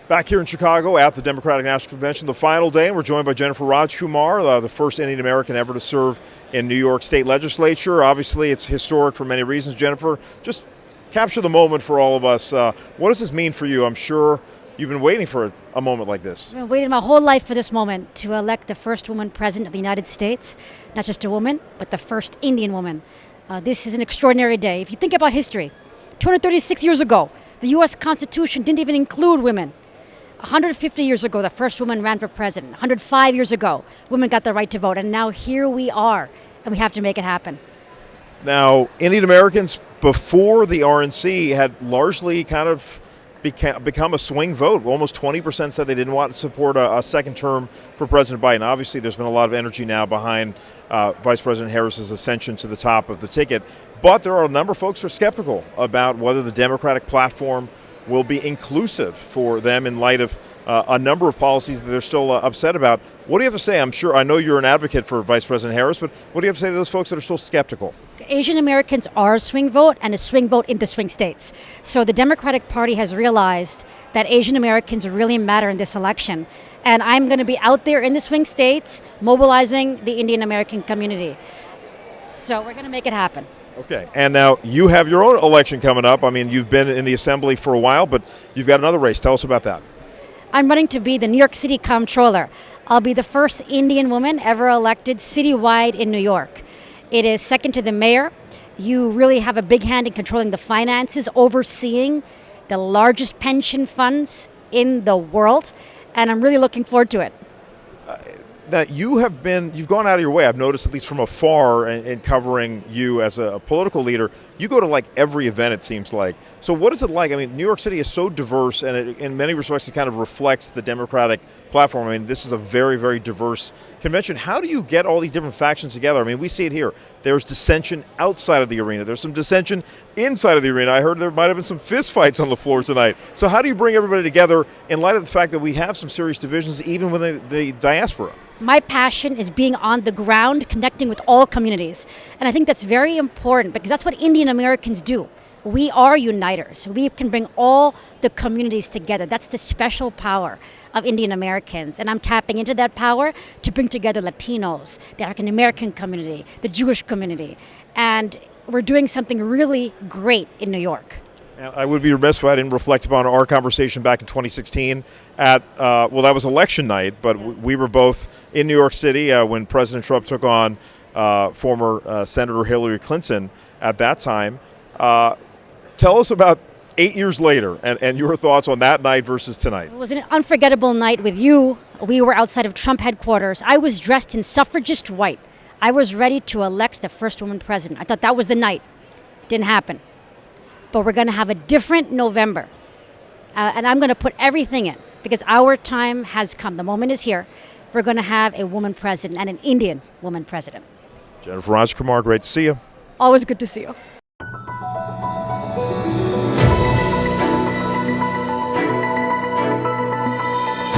Back here in Chicago at the Democratic National Convention, the final day, and we're joined by Jenifer Rajkumar, the first Indian American ever to serve in New York State Legislature. Obviously, it's historic for many reasons. Jenifer, just capture the moment for all of us. What does this mean for you? I'm sure you've been waiting for a moment like this. I've been waiting my whole life for this moment to elect the first woman president of the United States. Not just a woman, but the first Indian woman. This is an extraordinary day. If you think about history, 236 years ago, the U.S. Constitution didn't even include women. 150 years ago, the first woman ran for president. 105 years ago, women got the right to vote. And now here we are, and we have to make it happen. Now, Indian Americans before the RNC had largely kind of become a swing vote. Almost 20% said they didn't want to support a second term for President Biden. Obviously, there's been a lot of energy now behind Vice President Harris's ascension to the top of the ticket. But there are a number of folks who are skeptical about whether the Democratic platform will be inclusive for them in light of a number of policies that they're still upset about. What do you have to say? I know you're an advocate for Vice President Harris, but what do you have to say to those folks that are still skeptical? Asian Americans are a swing vote, and a swing vote in the swing states. So the Democratic Party has realized that Asian Americans really matter in this election. And I'm going to be out there in the swing states mobilizing the Indian American community. So we're going to make it happen. Okay, and now you have your own election coming up. I mean, you've been in the Assembly for a while, but you've got another race. Tell us about that. I'm running to be the New York City Comptroller. I'll be the first Indian woman ever elected citywide in New York. It is second to the mayor. You really have a big hand in controlling the finances, overseeing the largest pension funds in the world, and I'm really looking forward to it. Now, you've gone out of your way, I've noticed, at least from afar, in covering you as a political leader. You go to like every event, it seems like. So what is it like? I mean, New York City is so diverse, and in many respects, it kind of reflects the Democratic platform. I mean, this is a very, very diverse convention. How do you get all these different factions together? I mean, we see it here. There's dissension outside of the arena. There's some dissension inside of the arena. I heard there might have been some fistfights on the floor tonight. So how do you bring everybody together in light of the fact that we have some serious divisions even within the diaspora? My passion is being on the ground, connecting with all communities. And I think that's very important because that's what Indian Americans do. We are uniters. We can bring all the communities together. That's the special power of Indian Americans. And I'm tapping into that power to bring together Latinos, the African American community, the Jewish community. And we're doing something really great in New York. And I would be remiss if I didn't reflect upon our conversation back in 2016 at, that was election night, but yes. We were both in New York City when President Trump took on former Senator Hillary Clinton at that time. Tell us about 8 years later and your thoughts on that night versus tonight. It was an unforgettable night with you. We were outside of Trump headquarters. I was dressed in suffragist white. I was ready to elect the first woman president. I thought that was the night. Didn't happen. But we're going to have a different November. And I'm going to put everything in because our time has come. The moment is here. We're going to have a woman president and an Indian woman president. Jenifer Rajkumar, great to see you. Always good to see you.